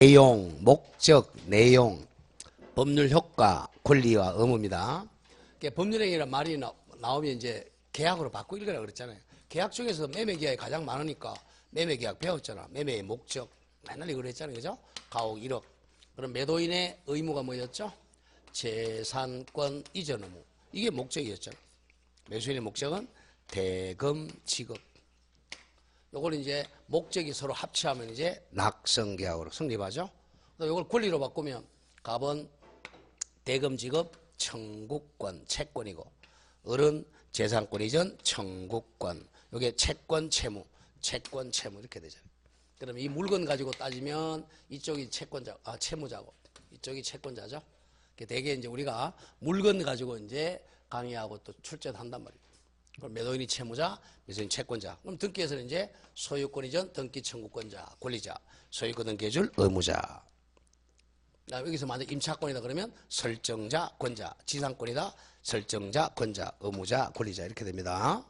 내용, 목적, 내용, 법률 효과, 권리와 의무입니다. 법률행위란 말이 나오면 이제 계약으로 바꾸고 읽으라고 그랬잖아요. 계약 중에서 매매계약이 가장 많으니까 매매계약 배웠잖아. 매매의 목적. 맨날 이거 그랬잖아요. 그죠? 가옥 1억. 그럼 매도인의 의무가 뭐였죠? 재산권 이전 의무. 이게 목적이었죠. 매수인의 목적은 대금 지급. 요걸 이제 목적이 서로 합치하면 이제 낙성계약으로 성립하죠. 요걸 권리로 바꾸면 갑은 대금 지급 청구권, 채권이고 을은 재산권 이전 청구권. 요게 채권 채무, 채권 채무 이렇게 되잖아요. 그럼 이 물건 가지고 따지면 이쪽이 채권자, 채무자고 이쪽이 채권자죠. 대개 이제 우리가 물건 가지고 이제 강의하고 또 출제한단 말이에요. 그럼 매도인이 채무자, 매수인이 채권자. 그럼 등기에서는 이제 소유권 이전 등기 청구권자, 권리자, 소유권 등기해줄 의무자. 여기서 만약 임차권이다 그러면 설정자, 권자, 지상권이다, 설정자, 권자, 의무자, 권리자 이렇게 됩니다.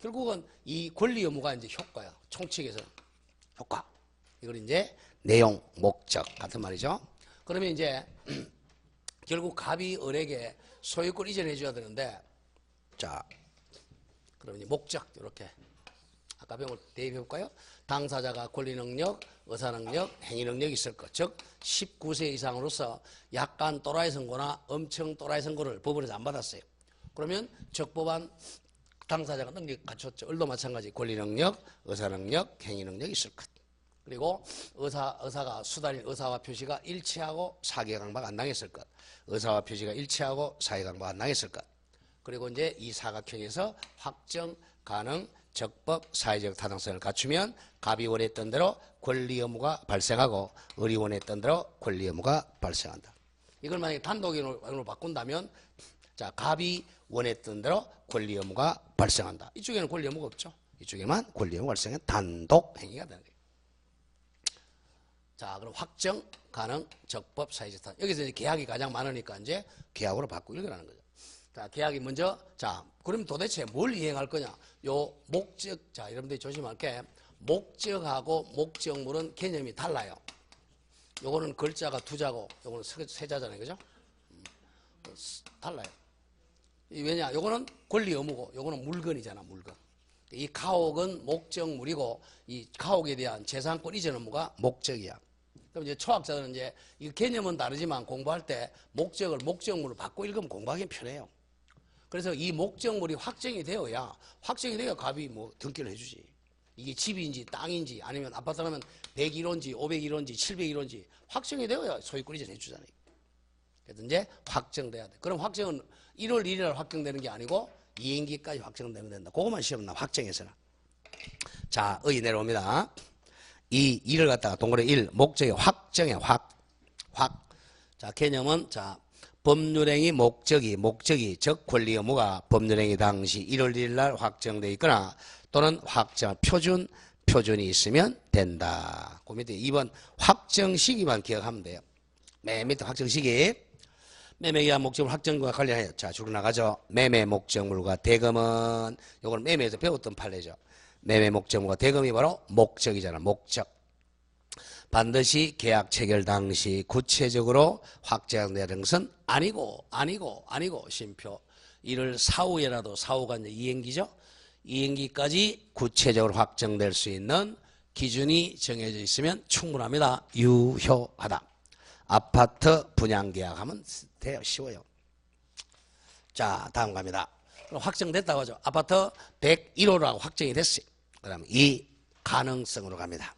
결국은 이 권리 의무가 이제 효과야. 총칙에서는 효과. 이걸 이제 내용, 목적 같은 말이죠. 그러면 이제 결국 갑이 을에게 소유권 이전해 줘야 되는데, 자, 그럼 이제 목적 이렇게 아까 배운 걸 대입해 볼까요? 당사자가 권리 능력, 의사 능력, 행위 능력이 있을 것. 즉 19세 이상으로서 약간 또라이 선고나 엄청 또라이 선고를 법원에서 안 받았어요. 그러면 적법한 당사자가 능력 갖췄죠. 을도 마찬가지 권리 능력, 의사 능력, 행위 능력이 있을 것. 그리고 의사가 수달인 의사와 표시가 일치하고 사기강박 안 당했을 것. 의사와 표시가 일치하고 사기강박 안 당했을 것. 그리고 이제 이 사각형에서 확정, 가능, 적법, 사회적 타당성을 갖추면 갑이 원했던 대로 권리 의무가 발생하고 을이 원했던 대로 권리 의무가 발생한다. 이걸 만약에 단독으로 바꾼다면 자, 갑이 원했던 대로 권리 의무가 발생한다. 이쪽에는 권리 의무가 없죠. 이쪽에만 권리 의무가 발생한 단독 행위가 되는 거예요. 자, 그럼 확정, 가능, 적법, 사회적 타당. 여기서 이제 계약이 가장 많으니까 이제 계약으로 바꾸고 읽으라는 거죠. 자, 계약이 먼저, 자, 그럼 도대체 뭘 이행할 거냐? 요 목적, 자, 여러분들이 조심할 게, 목적하고 목적물은 개념이 달라요. 요거는 글자가 두 자고, 요거는 세 자잖아요. 그죠? 달라요. 왜냐? 요거는 권리 의무고, 요거는 물건이잖아, 물건. 이 가옥은 목적물이고, 이 가옥에 대한 재산권 이전 의무가 목적이야. 그럼 이제 초학자들은 이제 이 개념은 다르지만 공부할 때 목적물을 바꿔 읽으면 공부하기 편해요. 그래서 이 목적물이 확정이 되어야 갑이 뭐 등기를 해주지. 이게 집인지 땅인지 아니면 아파트라면 101호인지 501호인지 701호인지 확정이 되어야 소유권 이전 해주잖아요. 그래서 이제 확정돼야 돼. 그럼 확정은 1월 1일 확정되는 게 아니고 이행기까지 확정되면 된다. 그것만 시험 나 확정해서는. 자, 의 내려옵니다. 이 일을 갖다가 동그라미 1 목적의 확정의 확. 자, 개념은 자. 법률행위 목적이 즉 권리 의무가 법률행위 당시 1월 1일 날 확정되어 있거나 또는 확정 표준이 있으면 된다. 그 밑에 2번 확정 시기만 기억하면 돼요. 맨 밑에 확정 시기. 매매계약 목적물 확정과 관련하여 자 줄을 나가죠. 매매 목적물과 대금은 요걸 매매에서 배웠던 판례죠. 매매 목적물과 대금이 바로 목적이잖아. 목적. 반드시 계약 체결 당시 구체적으로 확정돼야 되는 것은 아니고 쉼표. 이를 사후에라도 사후가 이제 이행기죠. 이행기까지 구체적으로 확정될 수 있는 기준이 정해져 있으면 충분합니다. 유효하다. 아파트 분양계약하면 돼요. 쉬워요. 자, 다음 갑니다. 그럼 확정됐다고 하죠. 아파트 101호라고 확정이 됐어요. 그다음 이 가능성으로 갑니다.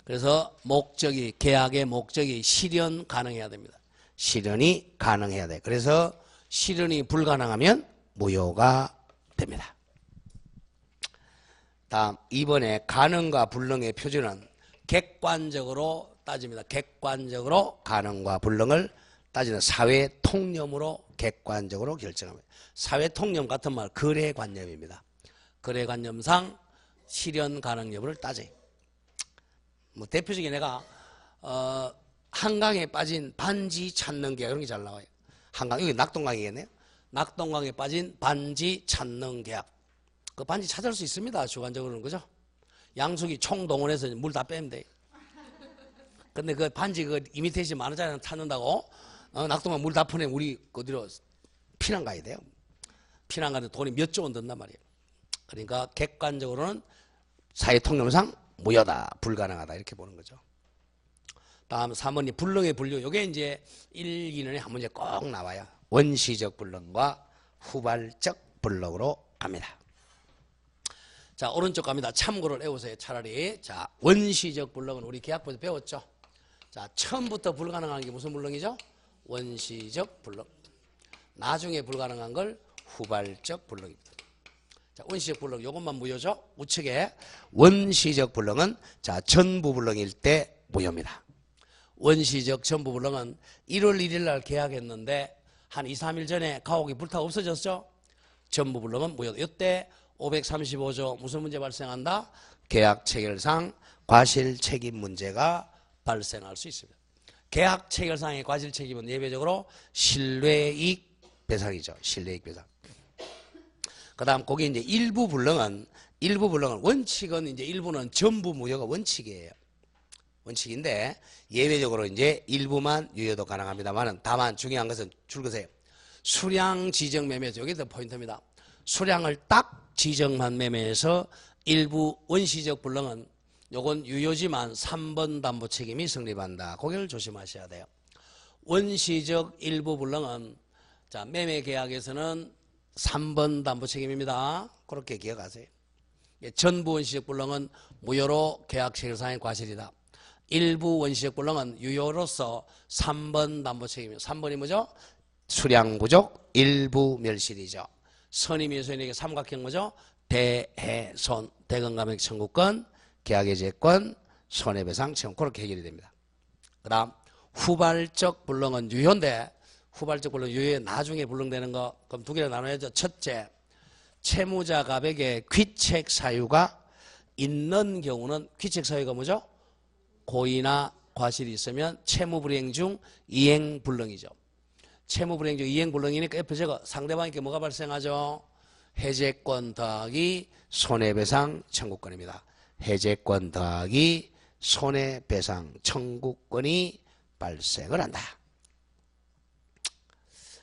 그래서 계약의 목적이 실현 가능해야 됩니다. 실현이 가능해야 돼. 그래서 실현이 불가능하면 무효가 됩니다. 다음 2번에 가능과 불능의 표준은 객관적으로 따집니다. 객관적으로 가능과 불능을 따지는 사회통념으로 객관적으로 결정합니다. 사회통념 같은 말 거래관념입니다. 거래관념상 실현 가능 여부를 따져요. 뭐 대표적인 애가 한강에 빠진 반지 찾는 계약 이런 게 잘 나와요. 한강 여기 낙동강이겠네요. 낙동강에 빠진 반지 찾는 계약. 그 반지 찾을 수 있습니다. 주관적으로는 그죠? 양숙이 총동원해서 물 다 빼면 돼. 근데 그 반지 그 이미테이션 10,000원짜리 찾는다고 낙동강 물 다 퍼내 우리 어디로 피난 가야 돼요. 피난 가는데 돈이 몇 조 원 든단 말이에요. 그러니까 객관적으로는 사회 통념상 무효다, 불가능하다 이렇게 보는 거죠. 다음 3번이 불능의 분류. 요게 이제 1, 2년에 한 문제 꼭 나와요. 원시적 불능과 후발적 불능으로 갑니다. 자, 오른쪽 갑니다. 참고를 외우세요. 차라리. 자, 원시적 불능은 우리 계약부에서 배웠죠. 자, 처음부터 불가능한 게 무슨 불능이죠? 원시적 불능. 나중에 불가능한 걸 후발적 불능입니다. 자, 원시적 불능 요것만 무효죠. 우측에 원시적 불능은 자, 전부 불능일 때 무효입니다. 원시적 전부 불능은 1월 1일 날 계약했는데 한 2, 3일 전에 가옥이 불타 없어졌죠. 전부 불능은 무효. 이때 535조 무슨 문제 발생한다? 계약 체결상 과실 책임 문제가 발생할 수 있습니다. 계약 체결상의 과실 책임은 예외적으로 신뢰이익 배상이죠. 신뢰이익 배상. 그 다음 거기 이제 일부 불능은 원칙은 이제 일부는 전부 무효가 원칙이에요. 원칙인데 예외적으로 이제 일부만 유효도 가능합니다만은 다만 중요한 것은 줄거세요. 수량 지정 매매죠. 여기 더 포인트입니다. 수량을 딱 지정한 매매에서 일부 원시적 불능은 요건 유효지만 3번 담보 책임이 성립한다. 그걸 조심하셔야 돼요. 원시적 일부 불능은 자, 매매 계약에서는 3번 담보 책임입니다. 그렇게 기억하세요. 전부 원시적 불능은 무효로 계약 체결상의 과실이다. 일부 원시적 불능은 유효로서 3번 담보 책임이에요. 3번이 뭐죠? 수량 부족, 일부 멸실이죠. 선임이 소인에게 삼각형 뭐죠? 대해손, 대건감액 청구권, 계약해제권, 손해배상 채용 그렇게 해결이 됩니다. 그 다음 후발적 불능은 유효인데 후발적 불능 유효에 나중에 불능되는 거 그럼 두 개로 나눠야죠. 첫째, 채무자 갑에게 귀책 사유가 있는 경우는 귀책 사유가 뭐죠? 고의나 과실이 있으면 채무불이행 중 이행불능이죠. 채무불이행 중 이행불능이니까 옆에 적어 상대방에게 뭐가 발생하죠? 해제권 더하기 손해배상 청구권입니다. 해제권 더하기 손해배상 청구권이 발생을 한다.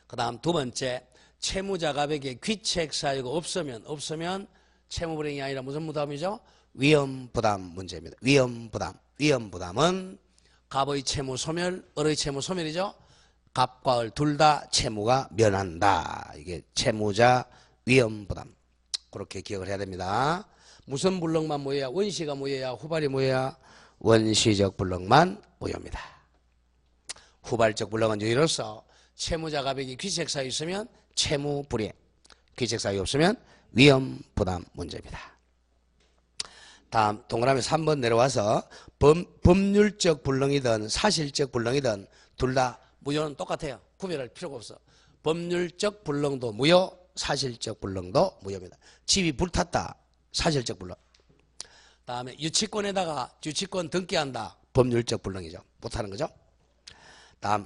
그 다음 두 번째, 채무자 갑에게 귀책 사유가 없으면 채무불이행이 아니라 무슨 부담이죠? 위험부담 문제입니다. 위험부담은 갑의 채무 소멸, 을의 채무 소멸이죠. 갑과 을 둘 다 채무가 면한다. 이게 채무자 위험부담. 그렇게 기억을 해야 됩니다. 무슨 불능만 무효야? 원시가 무효야? 후발이 무효야? 원시적 불능만 무효입니다. 후발적 불능은 유효로서 채무자 갑에게 귀책 사유 있으면 채무불이행, 귀책 사유 없으면 위험부담 문제입니다. 다음 동그라미 3번 내려와서 법률적 불능이든 사실적 불능이든 둘 다 무효는 똑같아요. 구별할 필요가 없어. 법률적 불능도 무효, 사실적 불능도 무효입니다. 집이 불탔다. 사실적 불능. 다음에 유치권에다가 유치권 등기한다. 법률적 불능이죠. 못하는 거죠. 다음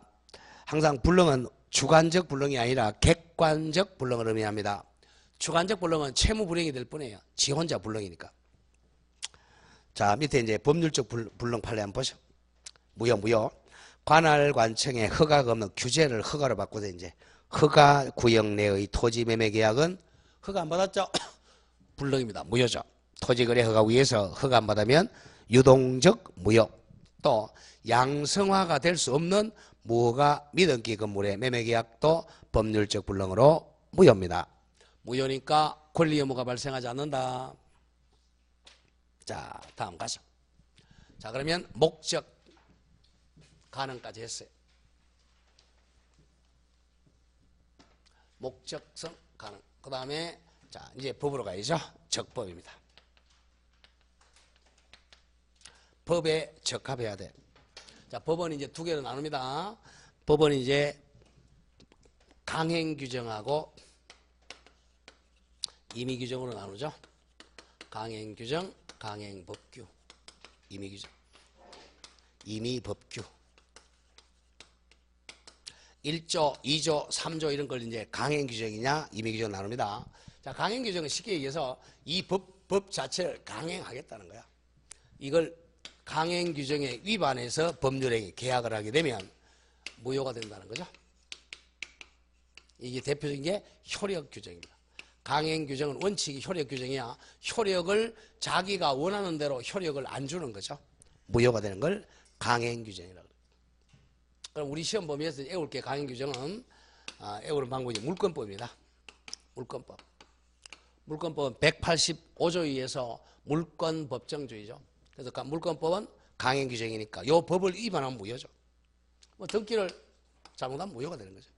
항상 불능은 주관적 불능이 아니라 객관적 불능을 의미합니다. 주관적 불능은 채무불이행이 될 뿐이에요. 지 혼자 불능이니까. 자, 밑에 이제 법률적 불능 판례 한번 보시죠. 무효. 관할 관청에 허가가 없는 규제를 허가로 바꿔서 이제 허가 구역 내의 토지 매매 계약은 허가 안 받았죠? 불능입니다. 무효죠. 토지 거래 허가 위에서 허가 안 받으면 유동적 무효. 또 양성화가 될 수 없는 무허가 미등기 건물의 매매 계약도 법률적 불능으로 무효입니다. 무효니까 권리 의무가 발생하지 않는다. 자, 다음 가죠. 자, 그러면 목적 가능까지 했어요. 목적성 가능. 그 다음에 자, 이제 법으로 가야죠. 적법입니다. 법에 적합해야 돼. 자, 법은 이제 두 개로 나눕니다. 법은 이제 강행 규정하고 임의 규정으로 나누죠. 강행 규정, 강행 법규, 임의 규정, 임의 법규. 1조, 2조, 3조 이런 걸 이제 강행 규정이냐, 임의 규정 나눕니다. 자, 강행 규정은 쉽게 얘기해서 이 법 자체를 강행하겠다는 거야. 이걸 강행 규정에 위반해서 법률행위 계약을 하게 되면 무효가 된다는 거죠. 이게 대표적인 게 효력 규정입니다. 강행 규정은 원칙이 효력 규정이야. 효력을 자기가 원하는 대로 효력을 안 주는 거죠. 무효가 되는 걸 강행 규정이라고. 그럼 우리 시험 범위에서 애울 게 강행 규정은 애우는 방법이 물권법입니다. 물권법. 물권법은 185조에 의해서 물권 법정주의죠. 그래서 물권법은 강행 규정이니까 이 법을 위반하면 무효죠. 뭐 등기를 잘못하면 무효가 되는 거죠.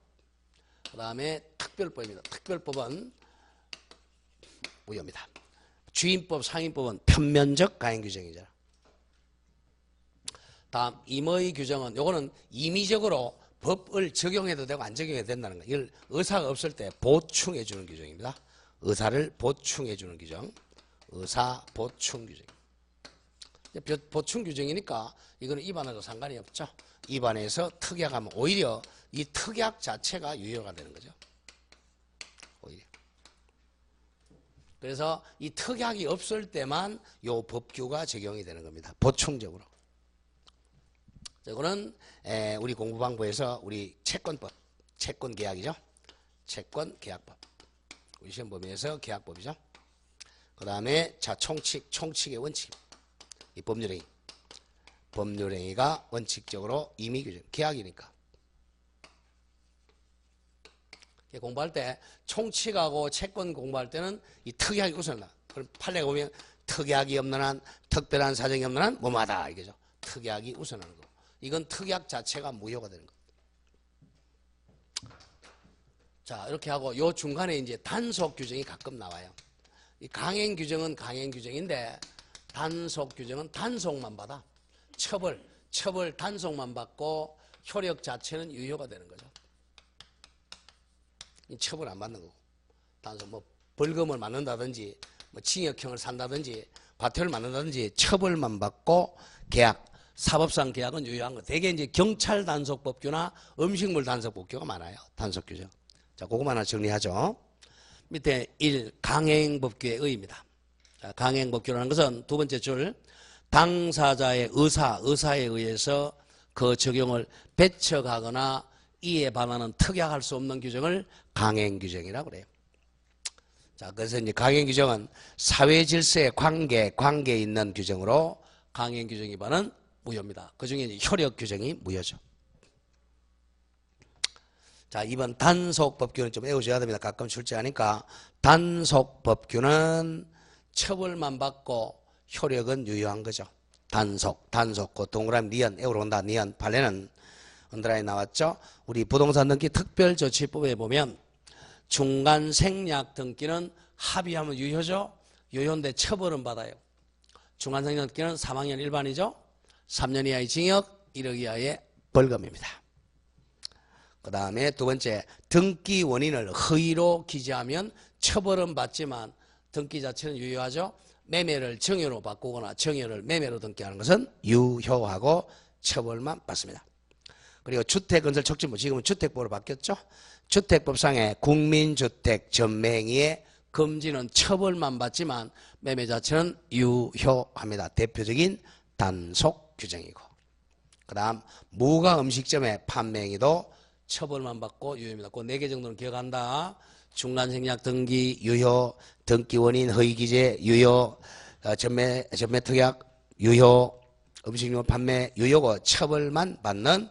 그 다음에 특별법입니다. 특별법은 무효입니다. 주임법, 상임법은 편면적 강행 규정이죠. 다음 임의 규정은 요거는 임의적으로 법을 적용해도 되고 안 적용해도 된다는 거예요. 이걸 의사가 없을 때 보충해 주는 규정입니다. 의사를 보충해 주는 규정. 의사 보충 규정. 보충 규정이니까 이거는 위반해도 상관이 없죠. 위반해서 특약하면 오히려 이 특약 자체가 유효가 되는 거죠. 오히려. 그래서 이 특약이 없을 때만 요 법규가 적용이 되는 겁니다. 보충적으로. 이거는 우리 공부방법에서 우리 채권법, 채권계약이죠. 채권계약법. 우리 시험 범위에서 계약법이죠. 그 다음에 자 총칙의 원칙. 이 법률행위. 법률행위가 원칙적으로 임의규정, 계약이니까. 공부할 때 총칙하고 채권 공부할 때는 이 특약이 우선이다. 그럼 판례가 보면 특약이 없는 한, 특별한 사정이 없는 한 뭐마다 이거죠. 특약이 우선하는 거. 이건 특약 자체가 무효가 되는 거. 자, 이렇게 하고 요 중간에 이제 단속 규정이 가끔 나와요. 이 강행 규정은 강행 규정인데 단속 규정은 단속만 받아. 처벌 단속만 받고 효력 자체는 유효가 되는 거죠. 이 처벌 안 받는 거고. 단속 뭐 벌금을 맞는다든지 뭐 징역형을 산다든지 과태료를 맞는다든지 처벌만 받고 계약, 사법상 계약은 유효한 거. 대개 이제 경찰 단속법규나 음식물 단속법규가 많아요. 단속 규정. 자, 그거만 하나 정리하죠. 밑에 1. 강행법규의 의의입니다. 자, 강행법규라는 것은 두 번째 줄 당사자의 의사에 의해서 그 적용을 배척하거나 이에 반하는 특약할 수 없는 규정을 강행규정이라고 그래요. 자, 그래서 이제 강행규정은 사회 질서의 관계에 있는 규정으로 강행규정 위반은 무효입니다. 그 중에 이제 효력규정이 무효죠. 자, 2번 단속법규는 좀 외우셔야 됩니다. 가끔 출제하니까 단속법규는 처벌만 받고 효력은 유효한 거죠. 단속, 그 동그라미 니은 외우러 온다. 니은 판례는 언더라인 나왔죠. 우리 부동산 등기 특별조치법에 보면 중간 생략 등기는 합의하면 유효죠. 유효인데 처벌은 받아요. 중간 생략 등기는 3학년 일반이죠. 3년 이하의 징역, 1억 이하의 벌금입니다. 그 다음에 두 번째 등기 원인을 허위로 기재하면 처벌은 받지만 등기 자체는 유효하죠. 매매를 정여로 바꾸거나 정여를 매매로 등기하는 것은 유효하고 처벌만 받습니다. 그리고 주택건설촉진법, 지금은 주택법으로 바뀌었죠. 주택법상의 국민주택 전매행위의 금지는 처벌만 받지만 매매 자체는 유효합니다. 대표적인 단속 규정이고. 그 다음 무가 음식점의 판매행위도 처벌만 받고 유효입니다. 그 4개 정도는 기억한다. 중간생략 등기 유효, 등기원인 허위기재 유효, 전매특약 유효, 음식료 판매 유효고 처벌만 받는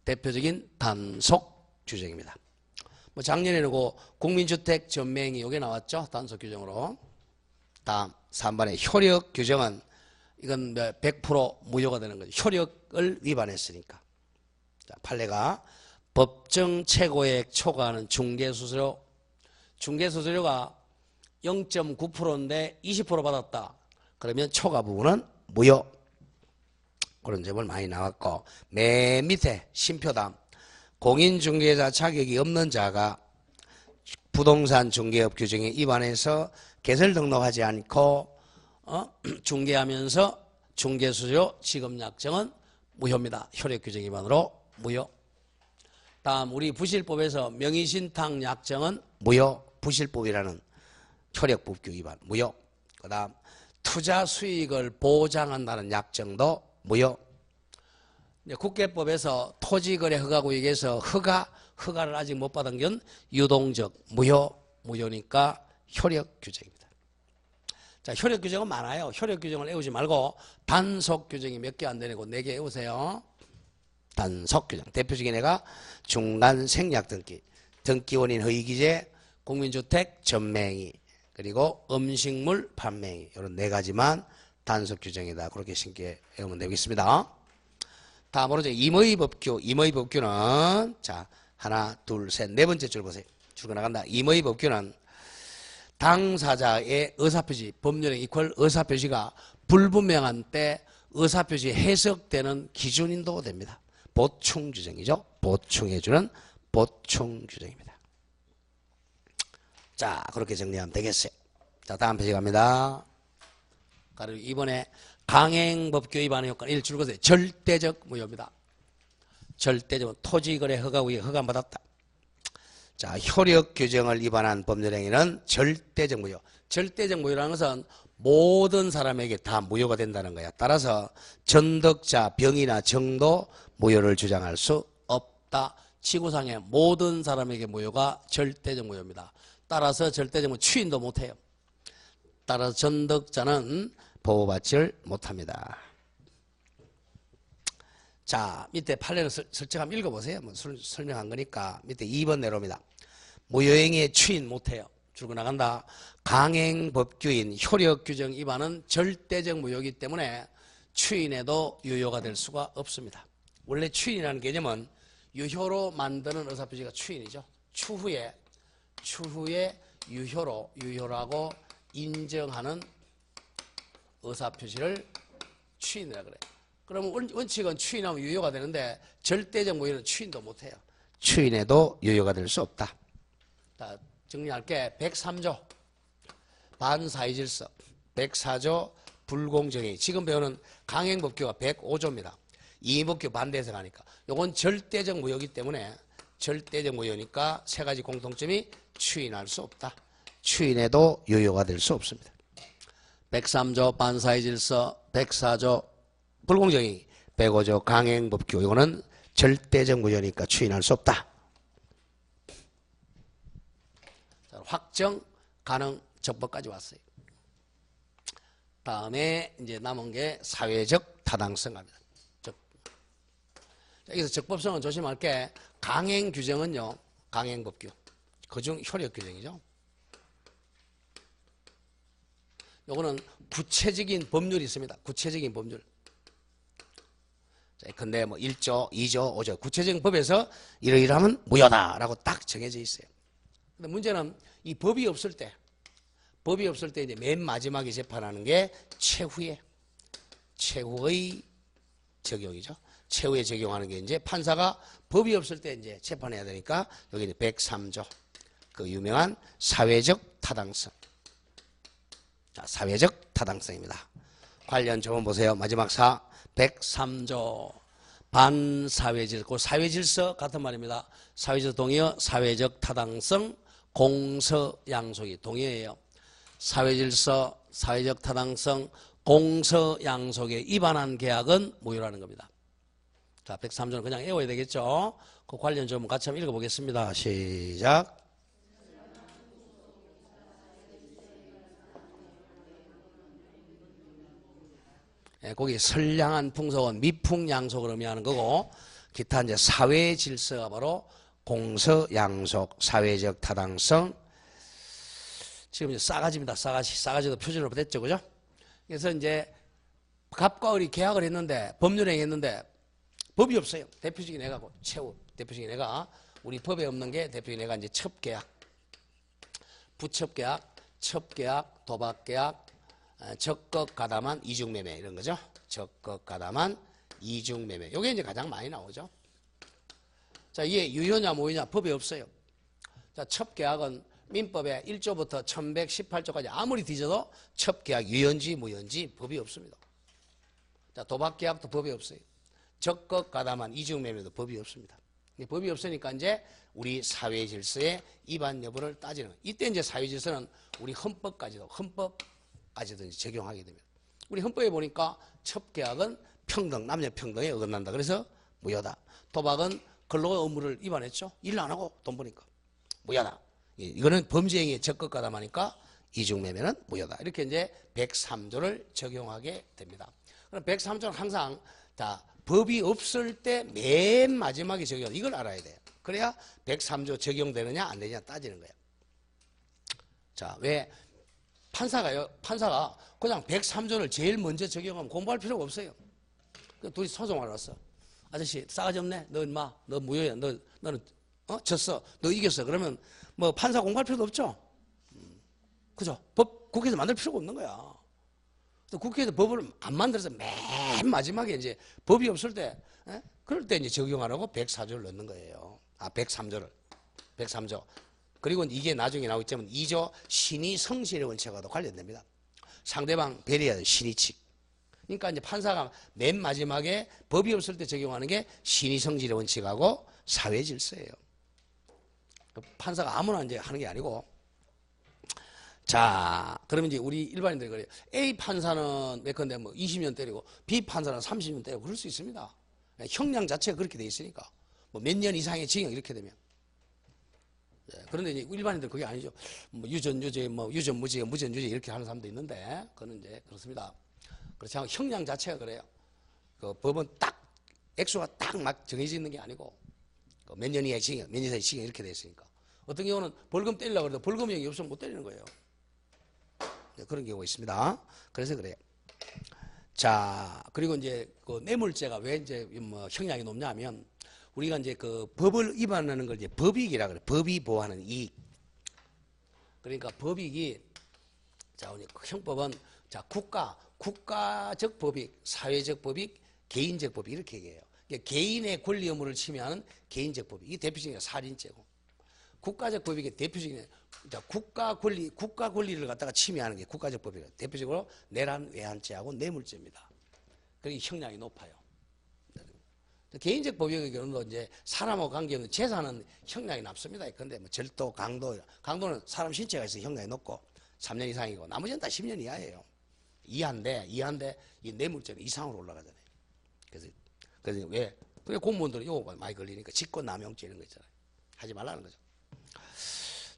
대표적인 단속 규정입니다. 뭐 작년에는 그 국민주택 전매행위 이게 나왔죠. 단속 규정으로. 다음 3번의 효력 규정은 이건 100% 무효가 되는 거죠. 효력을 위반했으니까. 자, 판례가 법정 최고액 초과하는 중개수수료. 중개수수료가 0.9%인데 20% 받았다. 그러면 초과 부분은 무효. 그런 점을 많이 나왔고, 맨 밑에 심표담. 공인중개자 자격이 없는 자가 부동산 중개업 규정에 위반해서 개설 등록하지 않고 중개하면서 중개수수료 지급약정은 무효입니다. 효력규정 위반으로 무효. 다음 우리 부실법에서 명의신탁 약정은 무효. 부실법이라는 효력법규 위반 무효. 그 다음 투자 수익을 보장한다는 약정도 무효. 이제 국계법에서 토지거래 허가구역에서 허가를 아직 못 받은 건 유동적 무효니까 효력 규정입니다. 자, 효력 규정은 많아요. 효력 규정을 외우지 말고 단속 규정이 몇 개 안 되고 4개 외우세요. 단속 규정. 대표적인 애가 중간 생략 등기, 등기 원인 허위 기재, 국민주택 전매행위, 그리고 음식물 판매행위. 이런 4가지만 단속 규정이다. 그렇게 쉽게 외우면 되겠습니다. 다음으로 이제 임의 법규. 임의 법규는 자, 하나, 둘, 셋, 4번째 줄 보세요. 줄거 나간다. 임의 법규는 당사자의 의사표시, 법률행 이퀄 의사표시가 불분명한 때 의사표시 해석되는 기준인도 됩니다. 보충 규정이죠. 보충해주는 보충 규정입니다. 자, 그렇게 정리하면 되겠어요. 자, 다음 페이지 갑니다. 그리고 이번에 강행법규 위반의 효과는 1 줄거세요. 절대적 무효입니다. 절대적 토지거래 허가구역에 허가받았다. 자, 효력 규정을 위반한 법률행위는 절대적 무효. 절대적 무효라는 것은 모든 사람에게 다 무효가 된다는 거야. 따라서 전덕자, 병이나 정도 무효를 주장할 수 없다. 지구상의 모든 사람에게 무효가 절대적 무효입니다. 따라서 절대적 무효 추인도 못해요. 따라서 전덕자는 보호받지를 못합니다. 자, 밑에 판례를 설정 한번 읽어보세요. 뭐 설명한 거니까 밑에 2번 내려옵니다. 무효행위에 추인 못해요. 줄고 나간다. 강행법규인 효력규정 위반은 절대적 무효이기 때문에 추인에도 유효가 될 수가 없습니다. 원래 추인이라는 개념은 유효로 만드는 의사표시가 추인이죠. 추후에 유효라고 인정하는 의사표시를 추인이라 그래요. 그러면 원칙은 추인하면 유효가 되는데 절대적 무효는 추인도 못해요. 추인에도 유효가 될 수 없다. 자, 정리할게. 103조 반사회질서, 104조 불공정행위. 지금 배우는 강행법규가 105조입니다. 이의법규 반대해서 가니까. 요건 절대적 무효이기 때문에 절대적 무효니까 3가지 공통점이 추인할 수 없다. 추인에도 유효가 될 수 없습니다. 103조 반사회질서, 104조 불공정행위, 105조 강행법규. 이거는 절대적 무효니까 추인할 수 없다. 자, 확정 가능 적법까지 왔어요. 다음에 이제 남은 게 사회적 타당성 갑니다. 여기서 적법성은 조심할 게 강행 규정은요, 강행법규. 그중 효력 규정이죠. 요거는 구체적인 법률이 있습니다. 구체적인 법률. 근데 뭐 1조, 2조, 5조 구체적인 법에서 이러이러하면 무효다라고 딱 정해져 있어요. 근데 문제는 이 법이 없을 때 이제 맨 마지막에 재판하는 게 최후의 적용이죠. 최후에 적용하는 게 이제 판사가 법이 없을 때 이제 재판해야 되니까 여기 이제 103조 그 유명한 사회적 타당성. 자, 사회적 타당성입니다. 관련 조문 보세요. 마지막 103조 반사회질서, 사회질서 같은 말입니다. 사회질서 동의어, 사회적 타당성, 공서양속이 동의어예요. 사회질서, 사회적 타당성, 공서양속에 위반한 계약은 무효라는 겁니다. 자, 103조는 그냥 외워야 되겠죠. 그 관련 조문 같이 한번 읽어보겠습니다. 시작. 거기 선량한 풍속은 미풍양속을 의미하는 거고, 기타 이제 사회 질서가 바로 공서양속, 사회적 타당성. 지금 이제 싸가지입니다. 싸가지도 표준으로 됐죠, 그죠? 그래서 이제 갑과 을이 계약을 했는데, 법률행 했는데, 법이 없어요. 대표적인 애가고, 최후 대표적인 애가, 우리 법에 없는 게 대표적인 애가 이제 첩계약, 부첩계약, 첩계약, 도박계약, 적극 가담한 이중매매 이런 거죠. 적극 가담한 이중매매. 요게 이제 가장 많이 나오죠. 자, 이게 유효냐 무효냐 법이 없어요. 자, 첩계약은 민법에 1조부터 1118조까지 아무리 뒤져도 첩계약 유효인지 무효인지 법이 없습니다. 자, 도박계약도 법이 없어요. 적극 가담한 이중매매도 법이 없습니다. 법이 없으니까 이제 우리 사회질서의 위반 여부를 따지는 거예요. 이때 이제 사회질서는 우리 헌법까지도 적용하게 됩니다. 우리 헌법에 보니까 첩계약은 평등, 남녀 평등에 어긋난다. 그래서 무효다. 도박은 근로 의무를 위반했죠. 일 안 하고 돈 버니까 무효다. 이거는 범죄 행위에 적극가담 하니까 이중매매는 무효다. 이렇게 이제 103조를 적용하게 됩니다. 그럼 103조는 항상 자, 법이 없을 때 맨 마지막에 적용. 이걸 알아야 돼요. 그래야 103조 적용되느냐 안 되느냐 따지는 거예요. 자, 왜 판사가 그냥 103조를 제일 먼저 적용하면 공부할 필요가 없어요. 둘이 소송하러 왔어. 아저씨 싸가지 없네. 너 인마 너 무효야. 너는 졌어. 너 이겼어. 그러면 뭐 판사 공부할 필요도 없죠. 그죠? 법 국회에서 만들 필요가 없는 거야. 또 국회에서 법을 안 만들어서 맨 마지막에 이제 법이 없을 때 그럴 때 이제 적용하라고 104조를 넣는 거예요. 103조. 그리고 이게 나중에 나오겠지만 2조 신의 성실의 원칙과도 관련됩니다. 상대방 배려해야 신의칙. 그러니까 이제 판사가 맨 마지막에 법이 없을 때 적용하는 게 신의 성실의 원칙하고 사회 질서예요. 판사가 아무나 이제 하는 게 아니고. 자, 그러면 이제 우리 일반인들이 그래요. A 판사는 예컨대 뭐 20년 때리고 B 판사는 30년 때리고 그럴 수 있습니다. 형량 자체가 그렇게 돼 있으니까. 뭐 몇 년 이상의 징역 이렇게 되면. 그런데 이제 일반인들 그게 아니죠. 뭐 유전유죄, 뭐 유전무죄, 무전유죄 이렇게 하는 사람도 있는데 그거는 이제 그렇습니다. 그렇지 않고 형량 자체가 그래요. 그 법은 딱 액수가 딱 막 정해져 있는 게 아니고 몇 년 이하의 징역, 몇 년 이하의 징역 이렇게 돼 있으니까. 어떤 경우는 벌금 때리려고 해도 벌금형이 없으면 못 때리는 거예요. 그런 경우가 있습니다. 그래서 그래요. 자, 그리고 이제 그 뇌물죄가 왜 이제 뭐 형량이 높냐면 우리가 이제 그 법을 위반하는 걸 이제 법익이라 그래. 법이 보호하는 이익. 그러니까 법익이 자, 형법은 자, 국가적 법익, 사회적 법익, 개인적 법익 이렇게 얘기해요. 그러니까 개인의 권리 의무를 침해하는 개인적 법익. 이게 대표적인 게 살인죄고. 국가적 법익의 대표적인 국가 권리를 갖다가 침해하는 게 국가적 법이에요. 대표적으로 내란 외환죄하고 뇌물죄입니다. 그러니 형량이 높아요. 개인적 법익의 경우도 이제 사람하고 관계없는 재산은 형량이 낮습니다. 그런데 뭐 절도, 강도는 사람 신체가 있어 형량이 높고 3년 이상이고 나머지는 다 10년 이하예요. 이하인데 이 뇌물죄는 이상으로 올라가잖아요. 그래서 왜 공무원들은 이거 많이 걸리니까 직권남용죄 이런 거 있잖아요. 하지 말라는 거죠.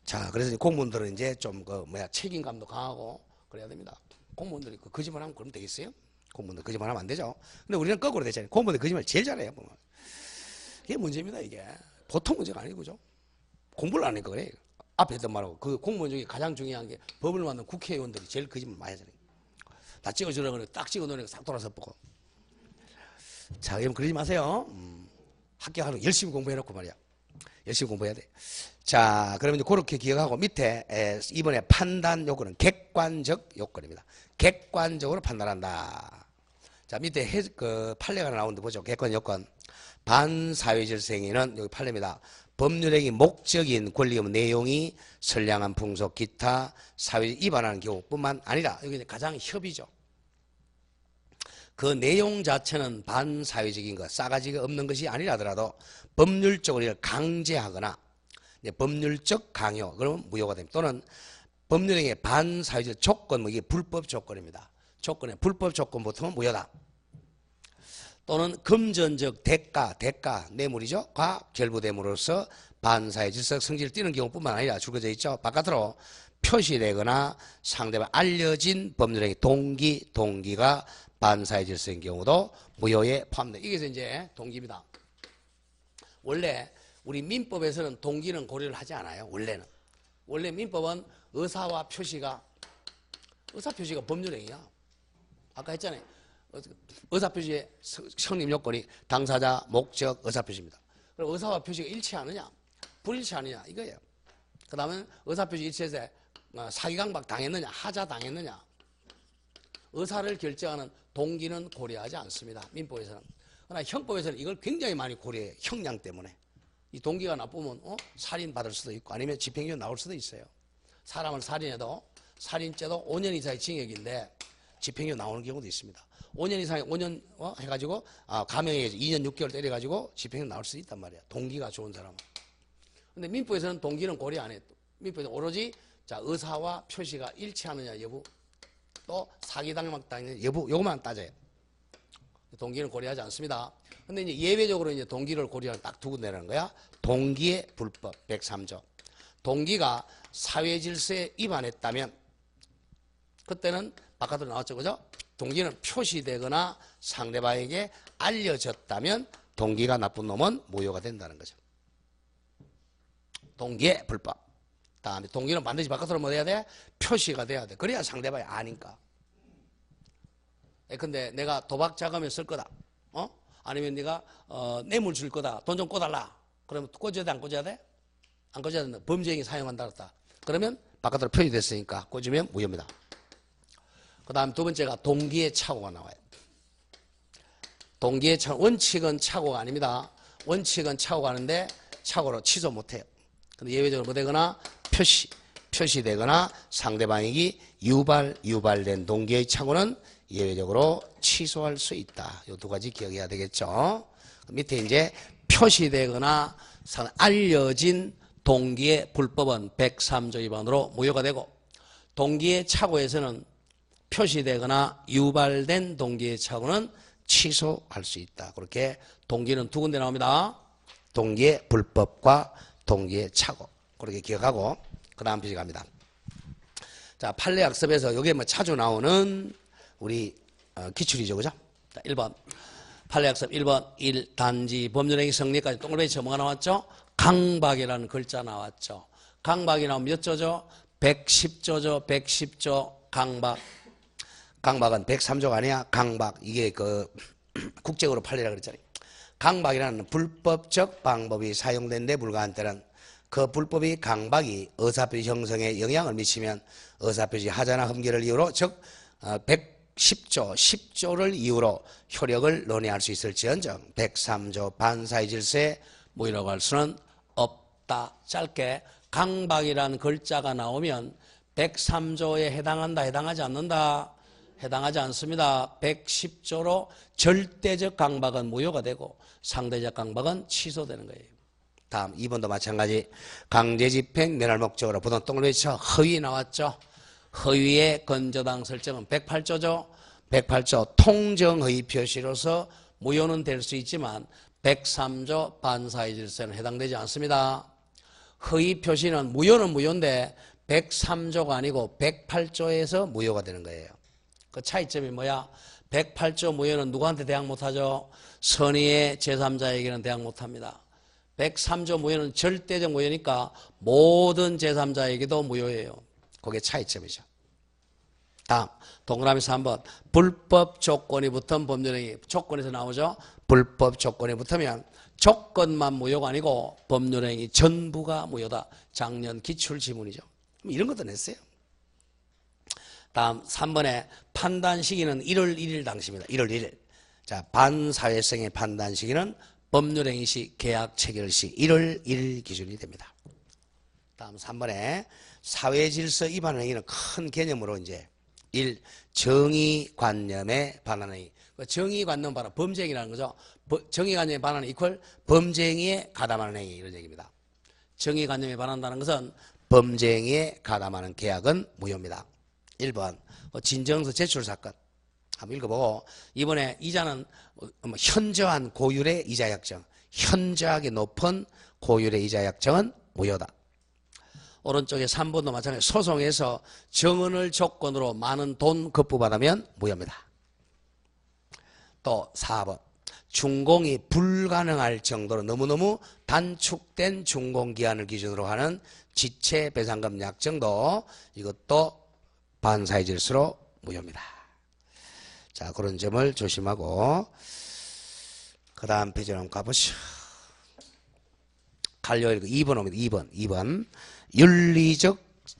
자, 그래서 공무원들은 이제 좀 책임감도 강하고 그래야 됩니다. 공무원들이 그 거짓말하면 그러면 되겠어요? 공무원들 거짓말하면 안 되죠. 근데 우리는 거꾸로 되잖아요. 공무원들 거짓말 제일 잘해요. 보면. 이게 문제입니다. 이게 보통 문제가 아니고 그죠? 공부를 안 하니까 그래. 앞에 했던 말하고 그 공무원 중에 가장 중요한 게 법을 만든 국회의원들이 제일 거짓말 많이 하잖아요. 다 찍어주려고 그래. 딱 찍어놓으니까 싹 돌아서 보고. 자, 여러분 그러지 마세요. 합격하는 열심히 공부해놓고 말이야. 열심히 공부해야 돼. 자, 그러면 이제 그렇게 기억하고 밑에 이번에 판단 요건은 객관적 요건입니다. 객관적으로 판단한다. 자, 밑에 그 판례가 하나 나오는데 보죠. 객관 요건. 반사회질서 행위는 여기 판례입니다. 법률행위 목적인 권리 의무 내용이 선량한 풍속 기타 사회 위반하는 경우뿐만 아니라 여기 이제 가장 협의죠. 그 내용 자체는 반사회적인 것, 싸가지가 없는 것이 아니라더라도 법률적으로 이를 강제하거나 법률적 강요, 그러면 무효가 됩니다. 또는 법률행위의 반사회적 조건, 이게 불법 조건입니다. 조건에 불법 조건 보통은 무효다. 또는 금전적 대가, 뇌물이죠. 가 결부됨으로써 반사회 질서 성질을 띠는 경우뿐만 아니라 줄거져 있죠. 바깥으로 표시되거나 상대방 알려진 법률행위 동기가 반사회 질서인 경우도 무효에 포함됩니다. 이게 이제 동기입니다. 원래 우리 민법에서는 동기는 고려를 하지 않아요. 원래 민법은 의사 표시가 법률행위야. 아까 했잖아요. 의사표시의 성립 요건이 당사자, 목적, 의사표시입니다. 그럼 의사와 표시가 일치하느냐, 불일치하느냐 이거예요. 그 다음에 의사표시 일치해서 사기강박 당했느냐, 하자 당했느냐. 의사를 결정하는 동기는 고려하지 않습니다. 민법에서는. 그러나 형법에서는 이걸 굉장히 많이 고려해요. 형량 때문에. 이 동기가 나쁘면 살인 받을 수도 있고 아니면 집행유예 나올 수도 있어요. 사람을 살인해도 살인죄도 5년 이상의 징역인데 집행유예 나오는 경우도 있습니다. 5년 이상의 5년 해가지고 감형에 2년 6개월 때려가지고 집행유예 나올 수도 있단 말이야. 동기가 좋은 사람은. 근데 민법에서는 동기는 고려 안 해요. 민법에서는 오로지 자 의사와 표시가 일치하느냐 여부 또 사기당했느냐 여부 요것만 따져요. 동기는 고려하지 않습니다. 근데 이제 예외적으로 이제 동기를 고려하는 딱 두 군데라는 거야. 동기의 불법 103조. 동기가 사회 질서에 위반했다면 그때는 바깥으로 나왔죠. 그죠? 동기는 표시되거나 상대방에게 알려졌다면 동기가 나쁜 놈은 무효가 된다는 거죠. 동기의 불법. 다음에 동기는 반드시 바깥으로 뭐 돼야 돼? 표시가 돼야 돼. 그래야 상대방이 아니까. 근데 내가 도박 자금을 쓸 거다. 아니면 네가 뇌물 줄 거다. 돈 좀 꿔달라. 그러면 꿔줘야 돼? 안 꿔줘야 돼? 안 꿔줘야 된다. 범죄행위 사용한다 그랬다. 그러면 바깥으로 표시됐으니까 꿔주면 무효입니다. 그 다음 두 번째가 동기의 착오가 나와요. 동기의 착오. 원칙은 착오가 아닙니다. 원칙은 착오가 하는데 착오로 취소 못해요. 근데 예외적으로 뭐 되거나 표시되거나 상대방에게 유발된 동기의 착오는 예외적으로 취소할 수 있다. 이 두 가지 기억해야 되겠죠. 밑에 이제 표시되거나 알려진 동기의 불법은 103조 위반으로 무효가 되고, 동기의 착오에서는 표시되거나 유발된 동기의 착오는 취소할 수 있다. 그렇게 동기는 두 군데 나옵니다. 동기의 불법과 동기의 착오. 그렇게 기억하고 그 다음 페이지 갑니다. 자, 판례학습에서 이게 뭐 자주 나오는 우리 기출이죠. 그죠? 자, 1번. 판례학습 1번 1. 단지 법률행위 성립까지 동그라미 쳐 뭐가 나왔죠? 강박이라는 글자 나왔죠. 강박이 나오면 몇 조죠? 110조죠. 110조 강박. 강박은 103조가 아니야. 강박. 이게 국적으로 판례라 그랬잖아요. 강박이라는 불법적 방법이 사용된 데 불과한 때는 그 불법이 강박이 의사표시 형성에 영향을 미치면 의사표시 하자나 흠결을 이유로 즉 110조, 10조를 이유로 효력을 논의할 수 있을지언정 103조 반사의 질서에 무효라고 할 수는 없다. 짧게 강박이라는 글자가 나오면 103조에 해당한다, 해당하지 않는다? 해당하지 않습니다. 110조로 절대적 강박은 무효가 되고 상대적 강박은 취소되는 거예요. 다음 2번도 마찬가지. 강제집행 면할 목적으로 부동 동그라미 쳐 허위 나왔죠. 허위의 건저당 설정은 108조죠. 108조 통정허위 표시로서 무효는 될 수 있지만 103조 반사의 질서는 해당되지 않습니다. 허위 표시는 무효는 무효인데 103조가 아니고 108조에서 무효가 되는 거예요. 그 차이점이 뭐야? 108조 무효는 누구한테 대항 못하죠? 선의의 제3자에게는 대항 못합니다. 103조 무효는 절대적 무효니까 모든 제3자에게도 무효예요. 그게 차이점이죠. 다음 동그라미 3번. 불법 조건이 붙은 법률행위. 조건에서 나오죠. 불법 조건이 붙으면 조건만 무효가 아니고 법률행위 전부가 무효다. 작년 기출지문이죠. 이런 것도 냈어요. 다음 3번에 판단 시기는 1월 1일 당시입니다. 1월 1일. 자, 반사회성의 판단 시기는 법률행위 시, 계약 체결 시 1월 1일 기준이 됩니다. 다음 3번에 사회질서 위반 행위는 큰 개념으로 이제 1. 정의관념에 반하는 행위. 정의관념 반한 범죄행위라는 거죠. 정의관념에 반하는 이퀄 범죄행위에 가담하는 행위 이런 얘기입니다. 정의관념에 반한다는 것은 범죄행위에 가담하는 계약은 무효입니다. 1번 진정서 제출 사건 한번 읽어보고, 이번에 이자는 현저한 고율의 이자 약정, 현저하게 높은 고율의 이자 약정은 무효다. 오른쪽에 3번도 마찬가지. 소송에서 정언을 조건으로 많은 돈 거부받으면 무효입니다. 또 4번 준공이 불가능할 정도로 너무너무 단축된 준공기한을 기준으로 하는 지체배상금 약정도 이것도 반사의 질서로 무효입니다. 자, 그런 점을 조심하고 그 다음 페이지로 한번 가보시죠. 갈려 읽고 2번 옵니다. 2번 윤리적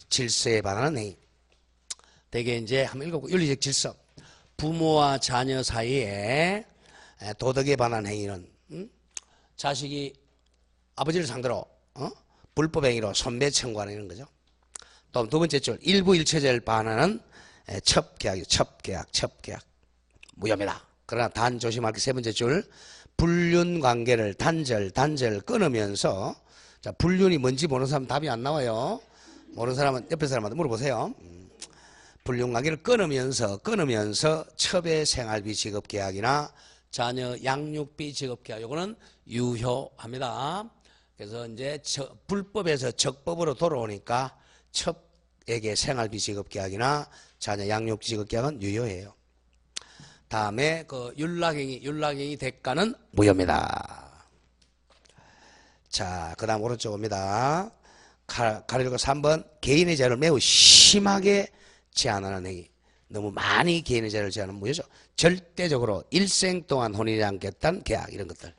질서에 반하는 행위. 대개 이제 한번 읽어보고, 윤리적 질서. 부모와 자녀 사이에 도덕에 반한 행위는 자식이 아버지를 상대로 불법 행위로 손배 청구하는 이런 거죠. 또 두 번째 줄 일부 일체제를 반하는 첩계약이죠. 첩계약 무효입니다. 그러나 단 조심할 게 세 번째 줄 불륜 관계를 단절 끊으면서, 자, 불륜이 뭔지 모르는 사람 답이 안 나와요. 모르는 사람은 옆에 사람한테 물어보세요. 불륜 관계를 끊으면서 첩의 생활비 지급 계약이나 자녀 양육비 지급계약 요거는 유효합니다. 그래서 이제 불법에서 적법으로 돌아오니까 첩에게 생활비 지급계약이나 자녀 양육 지급계약은 유효해요. 다음에 그 윤락행위 대가는 무효입니다. 자, 그 다음 오른쪽 옵니다. 가로줄고 3번 개인의 자유를 매우 심하게 제한하는 행위. 너무 많이 개인의 자유를 제한하는 무효죠. 절대적으로 일생 동안 혼인하지 않겠다는 계약 이런 것들.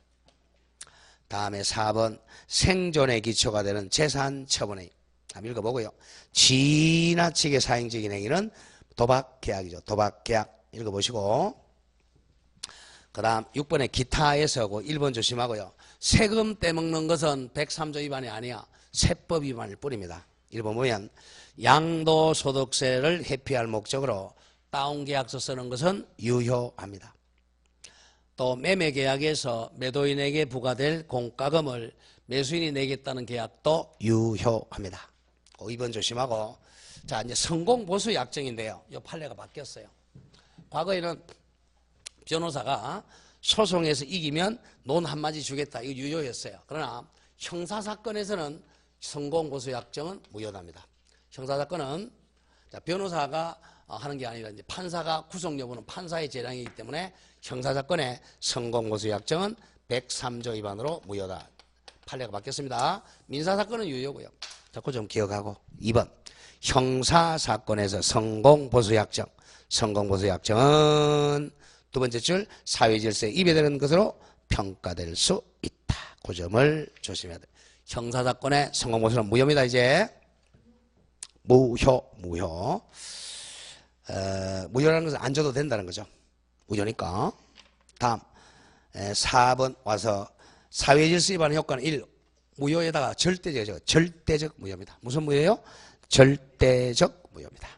다음에 4번 생존의 기초가 되는 재산 처분행위. 한번 읽어보고요. 지나치게 사행적인 행위는 도박계약이죠. 도박계약 읽어보시고 그 다음 6번에 기타에서고 1번 조심하고요. 세금 떼먹는 것은 103조 위반이 아니야. 세법 위반일 뿐입니다. 1번 보면 양도소득세를 회피할 목적으로 다운계약서 쓰는 것은 유효합니다. 또 매매계약에서 매도인에게 부과될 공과금을 매수인이 내겠다는 계약도 유효합니다. 2번 조심하고 자 이제 성공보수 약정인데요. 이 판례가 바뀌었어요. 과거에는 변호사가 소송에서 이기면 논 한마디 주겠다. 이거 유효였어요. 그러나 형사사건에서는 성공보수약정은 무효답니다. 형사사건은 변호사가 하는 게 아니라 이제 판사가 구속 여부는 판사의 재량이기 때문에 형사사건의 성공보수약정은 103조 위반으로 무효다. 판례가 바뀌었습니다. 민사사건은 유효고요. 자꾸 좀 기억하고 2번 형사사건에서 성공보수약정 성공보수약정은 두 번째 줄 사회질서에 위배되는 것으로 평가될 수 있다. 그 점을 조심해야 돼요. 형사사건의 성공보수는 무효입니다. 이제 무효 무효라는 것은 안 줘도 된다는 거죠. 무효니까. 다음 4번 와서 사회질서 위반 효과는 1 무효에다가 절대적 무효입니다. 무슨 무효예요? 절대적 무효입니다.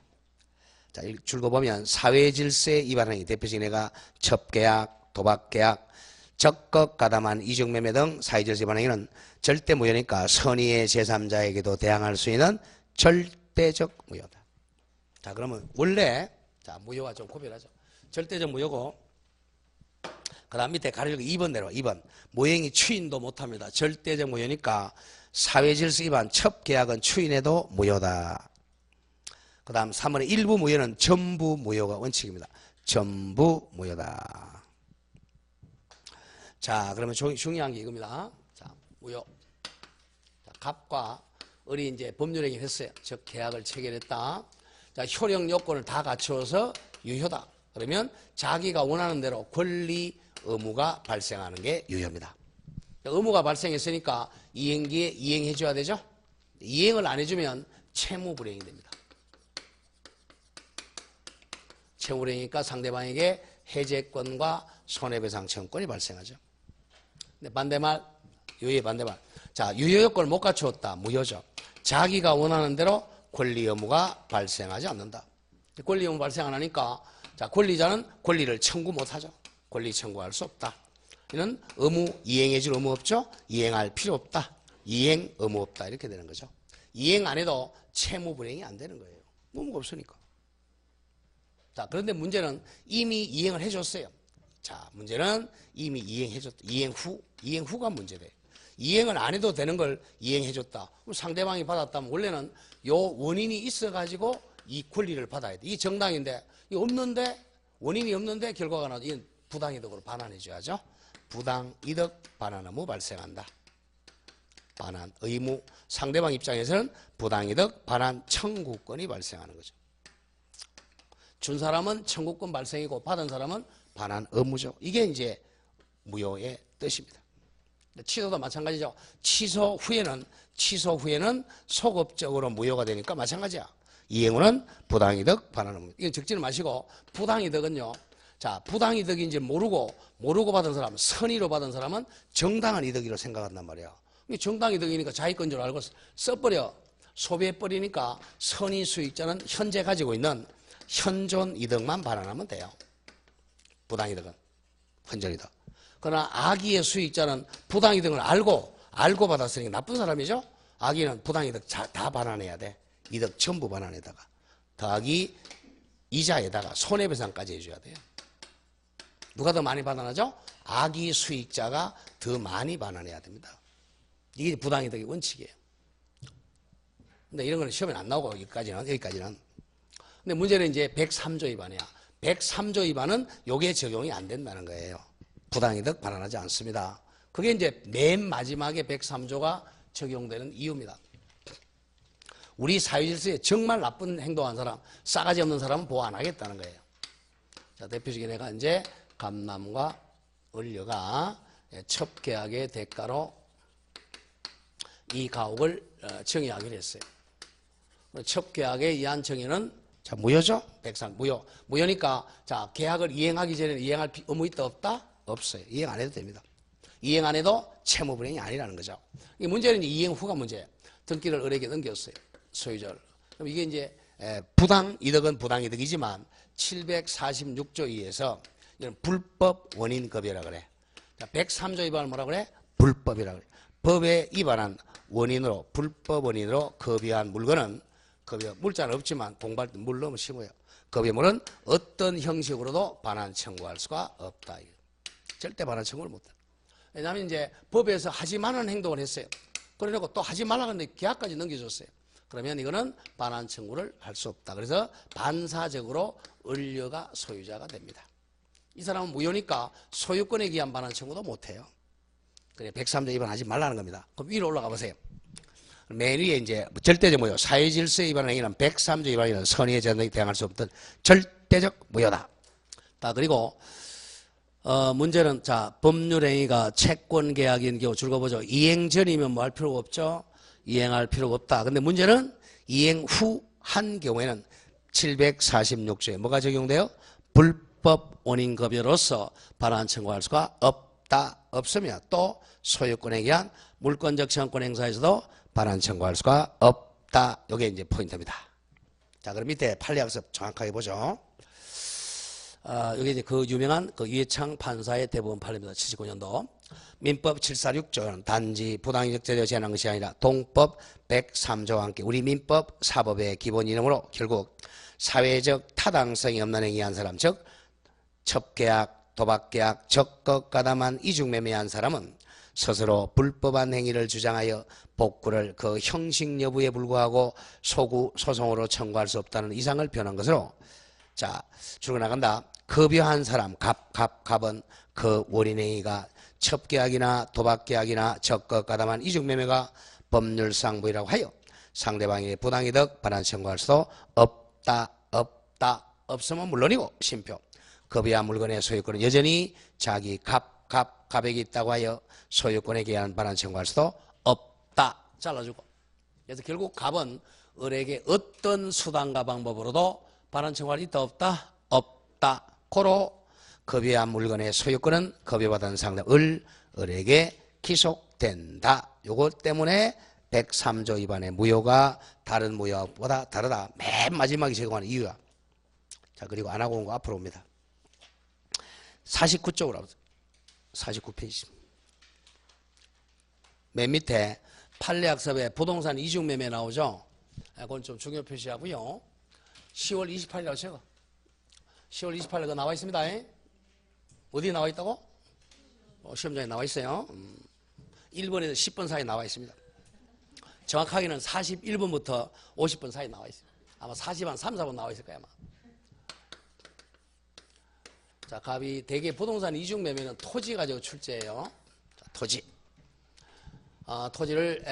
자, 줄거보면 사회질서에 위반행위 대표적인 예가 첩계약, 도박계약, 적극 가담한 이중매매 등 사회질서 위반행위는 절대 무효니까 선의의 제3자에게도 대항할 수 있는 절대적 무효다. 자, 그러면 원래 자 무효와 좀 구별하죠. 절대적 무효고 그 다음 밑에 가로줄고 2번 내려 2번 모행이 추인도 못합니다. 절대적 무효니까 사회질서 위반 첩계약은 추인해도 무효다. 그 다음 3번의 일부 무효는 전부 무효가 원칙입니다. 전부 무효다. 자, 그러면 중요한 게 이겁니다. 자, 무효. 자, 갑과 을이 이제 법률행위를 했어요. 즉, 계약을 체결했다. 자, 효력 요건을 다 갖추어서 유효다. 그러면 자기가 원하는 대로 권리, 의무가 발생하는 게 유효입니다. 의무가 발생했으니까 이행기에 이행해줘야 되죠. 이행을 안 해주면 채무불이행이 됩니다. 채무불이행이니까 상대방에게 해제권과 손해배상 청구권이 발생하죠. 근데 반대말, 유효의 반대말. 자, 유효 요건을 못 갖추었다. 무효죠. 자기가 원하는 대로 권리 의무가 발생하지 않는다. 권리 의무 발생 안 하니까 자, 권리자는 권리를 청구 못 하죠. 권리 청구할 수 없다. 이는 의무 이행해 줄 의무 없죠. 이행할 필요 없다. 이행 의무 없다. 이렇게 되는 거죠. 이행 안 해도 채무 불이행이 안 되는 거예요. 의무가 없으니까. 자, 그런데 문제는 이미 이행을 해줬어요. 자, 문제는 이미 이행해줬다. 이행 후가 문제돼요. 이행을 안 해도 되는 걸 이행해줬다. 그럼 상대방이 받았다면 원래는 요 원인이 있어가지고 이 권리를 받아야 돼. 이 정당인데, 이 없는데, 원인이 없는데 결과가 나도 이건 부당이득으로 반환해줘야죠. 부당이득 반환 의무 발생한다. 반환 의무. 상대방 입장에서는 부당이득 반환 청구권이 발생하는 거죠. 준 사람은 청구권 발생이고 받은 사람은 반환 의무죠. 이게 이제 무효의 뜻입니다. 취소도 마찬가지죠. 취소 후에는 소급적으로 무효가 되니까 마찬가지야. 이행후는 부당이득 반환 의무. 이건 적지는 마시고 부당이득은요. 자, 부당이득인지 모르고 받은 사람, 선의로 받은 사람은 정당한 이득이라고 생각한단 말이야. 정당이득이니까 자기 건 줄 알고 써버려. 소비해버리니까 선의 수익자는 현재 가지고 있는 현존 이득만 반환하면 돼요. 부당이득은 현존이득. 그러나 악의의 수익자는 부당이득을 알고 받았으니까 나쁜 사람이죠. 악의는 부당이득 다 반환해야 돼. 이득 전부 반환에다가 더하기 이자에다가 손해배상까지 해줘야 돼요. 누가 더 많이 반환하죠? 악의 수익자가 더 많이 반환해야 됩니다. 이게 부당이득의 원칙이에요. 근데 이런 거는 시험에 안 나오고 여기까지는. 근데 문제는 이제 103조 위반이야. 103조 위반은 요게 적용이 안 된다는 거예요. 부당이득 반환하지 않습니다. 그게 이제 맨 마지막에 103조가 적용되는 이유입니다. 우리 사회질서에 정말 나쁜 행동한 사람, 싸가지 없는 사람은 보호 안 하겠다는 거예요. 자, 대표적인 애가 이제 감남과 을려가 첩계약의 대가로 이 가옥을 청유하기로 했어요. 첩계약에 의한 청유는 자, 무효죠? 103 무효. 무효니까 자, 계약을 이행하기 전에 이행할 의무 있다 없다? 없어요. 이행 안 해도 됩니다. 이행 안 해도 채무불이행이 아니라는 거죠. 이 문제는 이제 이행 후가 문제예요. 등기를 을에게 넘겼어요. 소유자를. 그럼 이게 이제 부당이득은 부당이득이지만 746조 2에서 이런 불법 원인급여라 그래. 자, 103조 위반을 뭐라 그래? 불법이라 그래. 법에 위반한 원인으로 불법 원인으로 급여한 물건은 급여 물자는 없지만 공부할 때 물 넣으면 쉬워요. 급여물은 어떤 형식으로도 반환 청구할 수가 없다. 절대 반환 청구를 못해. 왜냐하면 이제 법에서 하지 말라는 행동을 했어요. 그러고 또 하지 말라고 했는데 계약까지 넘겨줬어요. 그러면 이거는 반환 청구를 할 수 없다. 그래서 반사적으로 을려가 소유자가 됩니다. 이 사람은 무효니까 소유권에 의한 반환 청구도 못해요. 그래 103조 위반하지 말라는 겁니다. 그럼 위로 올라가 보세요. 맨 위에 이제 절대적 무효, 사회질서 위반 행위는 103조 위반이라는 선의의 전등이 대항할 수 없던 절대적 무효다. 자, 그리고 문제는 자, 법률행위가 채권계약인 경우 줄 거 보죠. 이행 전이면 뭐 할 필요가 없죠. 이행할 필요가 없다. 근데 문제는 이행 후 한 경우에는 746조에 뭐가 적용돼요? 불법 원인급여로서 반환 청구할 수가 없다. 없으며 또 소유권에 의한 물권적 청구권 행사에서도 반환 청구할 수가 없다. 이게 이제 포인트입니다. 자, 그럼 밑에 판례학습 정확하게 보죠. 여기 이제 그 유명한 그 유해창 판사의 대법원 판례입니다. 79년도. 민법 746조는 단지 부당이득 제도 제한한 것이 아니라 동법 103조와 함께 우리 민법 사법의 기본 이념으로 결국 사회적 타당성이 없는 행위한 사람, 즉 첩계약, 도박계약, 적극 가담한 이중매매한 사람은 스스로 불법한 행위를 주장하여 복구를 그 형식 여부에 불구하고 소구 소송으로 청구할 수 없다는 이상을 표현한 것으로 자, 줄고 나간다. 급여한 사람, 갑은 그 원인행위가 첩계약이나 도박계약이나 적극 가담한 이중매매가 법률상 무효라고 하여 상대방에게 부당이득 반환 청구할 수도 없다. 없으면 물론이고 심표. 급여한 물건의 소유권은 여전히 자기 갑에게 있다고 하여 소유권에 대한 반환 청구할 수도 없다. 잘라주고. 그래서 결국 갑은 을에게 어떤 수단과 방법으로도 반환 청구할 있다 없다? 없다. 고로 급여한 물건의 소유권은 급여받은 상대 을에게 기속된다. 요것 때문에 103조 위반의 무효가 다른 무효보다 다르다. 맨 마지막에 적용하는 이유야. 자, 그리고 안 하고 온 거 앞으로 옵니다. 49쪽으로 가보세요. 49페이지. 맨 밑에 판례학습에 부동산 이중매매 나오죠. 그건 좀 중요 표시하고요. 10월 28일이라고 제가 10월 28일 그거 나와 있습니다. 어디에 나와 있다고? 시험장에 나와 있어요. 1번에서 10번 사이에 나와 있습니다. 정확하게는 41번부터 50번 사이에 나와 있어요. 아마 40한 3, 4번 나와 있을 거예요. 아마. 자, 갑이 대개 부동산 이중매매는 토지 가지고 출제해요. 자, 토지. 토지를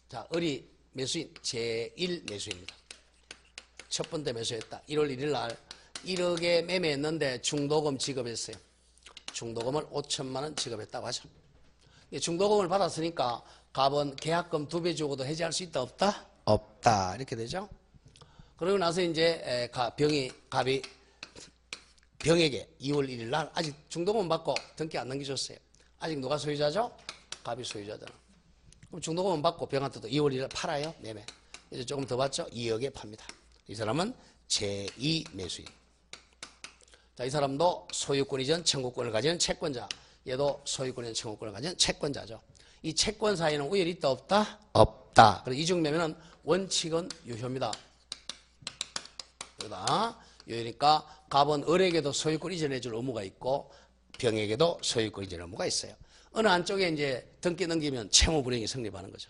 자, 을이 매수인 제1 매수입니다. 첫 번째 매수했다. 1월 1일 날 1억에 매매했는데 중도금 지급했어요. 중도금을 5천만 원 지급했다고 하죠. 중도금을 받았으니까 갑은 계약금 2배 주고도 해지할 수 있다 없다? 없다. 이렇게 되죠. 그러고 나서 이제 갑이 병에게 2월 1일 날 아직 중도금 받고 등기 안 넘겨줬어요. 아직 누가 소유자죠? 갑이 소유자잖아. 그럼 중도금 받고 병한테도 2월 1일 날 팔아요. 매매. 이제 조금 더 받죠? 2억에 팝니다. 이 사람은 제2 매수인. 자, 이 사람도 소유권 이전 청구권을 가지는 채권자. 얘도 소유권 이전 청구권을 가지는 채권자죠. 이 채권 사이에는 우열이 있다 없다? 없다. 그래서 이중매매는 원칙은 유효입니다. 그러다 요러니까 갑은 을에게도 소유권 이전해 줄 의무가 있고 병에게도 소유권 이전 의무가 있어요. 어느 한쪽에 이제 등기 넘기면 채무 불이행이 성립하는 거죠.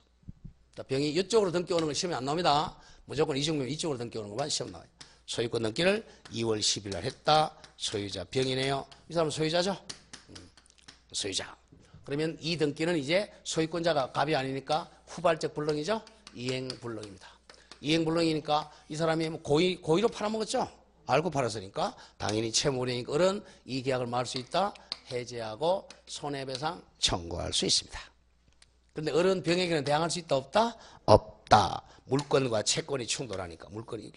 병이 이쪽으로 등기 오는 건 시험에 안 나옵니다. 무조건 이중면 이쪽으로 등기 오는 것만 시험 나와요. 소유권 등기를 2월 10일 날 했다. 소유자 병이네요. 이 사람은 소유자죠? 소유자. 그러면 이 등기는 이제 소유권자가 갑이 아니니까 후발적 불능이죠? 이행불능입니다. 이행불능이니까 이 사람이 뭐 고의로 팔아먹었죠? 알고 팔았으니까 당연히 채무불이행이니까 을은 이 계약을 막을 수 있다. 해제하고 손해배상 청구할 수 있습니다. 근데 을은 병에게는 대항할 수 있다 없다? 없다. 물건과 채권이 충돌하니까 물건이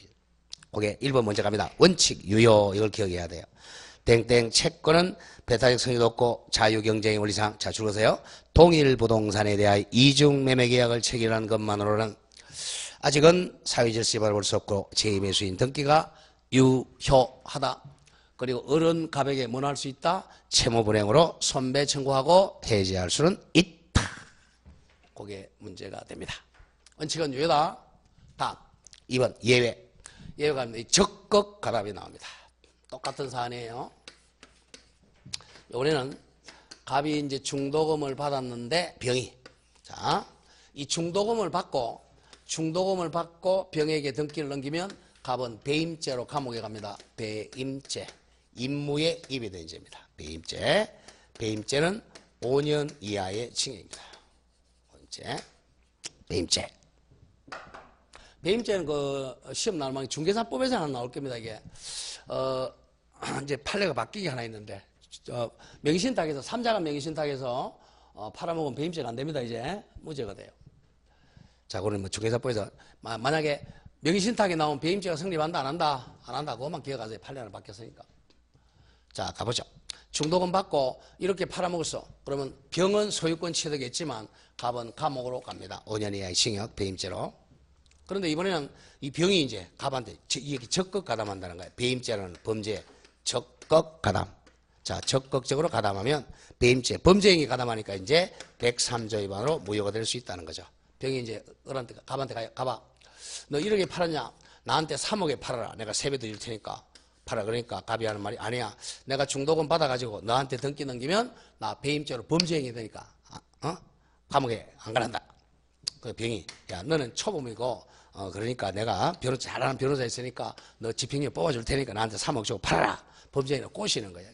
그게 1번 먼저 갑니다. 원칙 유효 이걸 기억해야 돼요. 땡땡 채권은 배타적 성의도 없고 자유경쟁의 원리상 자 줄거세요. 동일 부동산에 대하여 이중매매계약을 체결한 것만으로는 아직은 사회질서 위반을 볼 수 없고 제2매수인 등기가 유효하다. 그리고 을은 갑에게 뭘 할 수 있다? 채무불이행으로 손배 청구하고 해제할 수는 있다. 그게 문제가 됩니다. 원칙은 유효다. 다음 2번 예외. 예외가 적극 가담이 나옵니다. 똑같은 사안이에요. 이번에는 갑이 이제 중도금을 받았는데 병이 자, 이 중도금을 받고 병에게 등기를 넘기면 갑은 배임죄로 감옥에 갑니다. 배임죄. 임무에 입이 죄입니다. 배임죄. 배임죄는 5년 이하의 징역입니다. 배임죄. 배임죄는 그 시험 나오면 중개사법에서 하나 나올 겁니다. 이게 이제 판례가 바뀌기 하나 있는데 명의신탁에서 3자간 명의신탁에서 팔아먹으면 배임죄가 안 됩니다. 이제 무죄가 돼요. 자, 그러면 뭐 중개사법에서 만약에 명의신탁에 나온 배임죄가 성립한다 안 한다? 안 한다. 그것만 기억하세요. 판례가 바뀌었으니까. 자, 가보죠. 중도금 받고 이렇게 팔아먹었어. 그러면 병은 소유권 취득했지만 갑은 감옥으로 갑니다. 5년 이하의 징역 배임죄로. 그런데 이번에는 이 병이 이제 갑한테 이게 적극 가담한다는 거예요. 배임죄라는 범죄에 적극 가담. 자, 적극적으로 가담하면 배임죄, 범죄행위 가담하니까 이제 103조 위반으로 무효가 될 수 있다는 거죠. 병이 이제 을한테, 갑한테 가요. 갑아. 너 이렇게 팔았냐? 나한테 3억에 팔아라. 내가 세배 더 줄 테니까 팔아. 그러니까 갑이 하는 말이 아니야. 내가 중도금 받아가지고 너한테 등기 넘기면 나 배임죄로 범죄행위 되니까 감옥에 안 가란다. 그 병이 야 너는 초범이고 그러니까 내가 잘하는 변호사 있으니까 너 집행유예 뽑아줄 테니까 나한테 3억 주고 팔아라. 범죄인을 꼬시는 거야.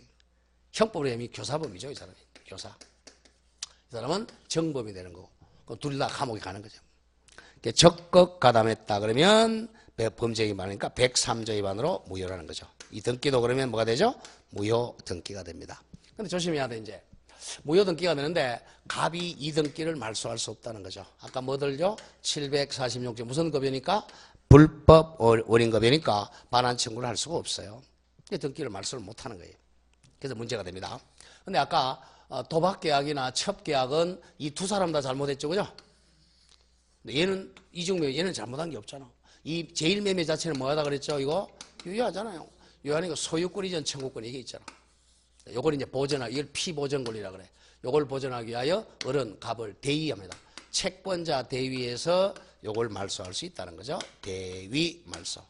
형법으로 이미 교사범이죠. 이 사람이. 교사. 이 사람은 정범이 되는 거고 둘 다 감옥에 가는 거죠. 적극 가담했다 그러면 범죄행위 많으니까 103조 위반으로 무효라는 거죠. 이 등기도 그러면 뭐가 되죠? 무효 등기가 됩니다. 근데 조심해야 돼. 이제 무효 등기가 되는데 갑이 이 등기를 말소할 수 없다는 거죠. 아까 뭐들요? 746조 무슨 급여니까? 불법 원인급여니까 반환 청구를 할 수가 없어요. 등기를 말소를 못하는 거예요. 그래서 문제가 됩니다. 근데 아까 도박계약이나 첩계약은 이 두 사람 다 잘못했죠. 그죠? 근데 얘는 이중매매 얘는 잘못한 게 없잖아. 이 제1매매 자체는 뭐하다 그랬죠? 이거 유효하잖아요. 유효하니까 소유권 이전 청구권 이게 있잖아. 요걸 이제 보전하기, 이걸 피보전 권리라 그래. 요걸 보전하기 위하여 을은 갑을 대위합니다. 채권자 대위에서 요걸 말소할 수 있다는 거죠. 대위 말소.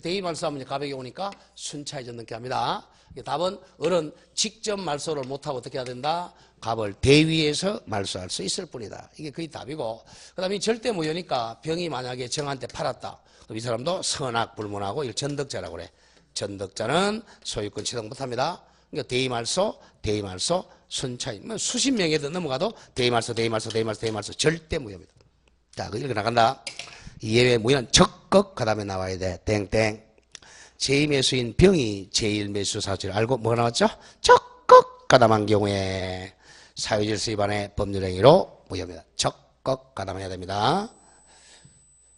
대위 말소하면 이제 갑에게 오니까 순차 이전 등기 합니다. 답은 을은 직접 말소를 못하고 어떻게 해야 된다? 갑을 대위에서 말소할 수 있을 뿐이다. 이게 거의 답이고. 그 다음에 절대 무효니까 병이 만약에 정한테 팔았다. 그럼 이 사람도 선악불문하고 이걸 전덕자라고 그래. 전덕자는 소유권 취득 못합니다. 그러니까 대위말소, 순차이. 수십 명에도 넘어가도 대위말소 절대 무효입니다. 자, 이렇게 나간다. 예외 무효는 적극 가담에 나와야 돼. 땡땡. 제2매수인 병이 제1매수 사실을 알고 뭐가 나왔죠? 적극 가담한 경우에 사회질서 위반의 법률행위로 무효입니다. 적극 가담해야 됩니다.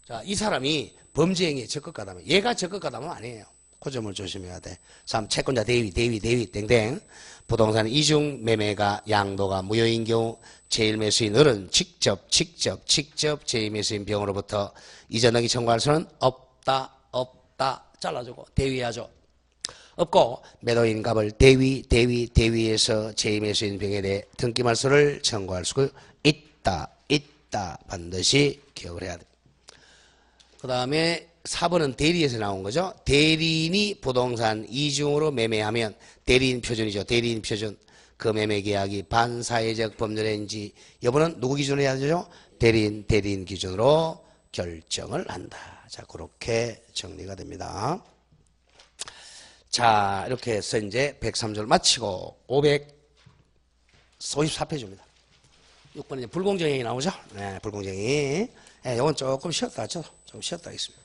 자, 이 사람이 범죄행위에 적극 가담해. 얘가 적극 가담은 아니에요. 그 점을 조심해야 돼. 3. 채권자 대위 땡땡. 부동산 이중 매매가 양도가 무효인 경우 제1매수인 을은 직접 제2매수인 병으로부터 이전하기 청구할 수는 없다. 잘라주고 대위하죠. 없고 매도인 갑을 대위에서 제2매수인 병에 대해 등기 말소를 청구할 수 있다. 반드시 기억을 해야 돼. 그 다음에 4번은 대리에서 나온 거죠. 대리인이 부동산 이중으로 매매하면 대리인 표준이죠. 대리인 표준. 그 매매 계약이 반사회적 법률행위인지 여부는 누구 기준으로 해야 되죠? 대리인 기준으로 결정을 한다. 자, 그렇게 정리가 됩니다. 자, 이렇게 해서 이제 103조를 마치고 554페이지입니다. 6번은 불공정행위 나오죠? 네, 불공정행위. 네, 이건 조금 쉬었다 하죠? 좀 쉬었다 하겠습니다.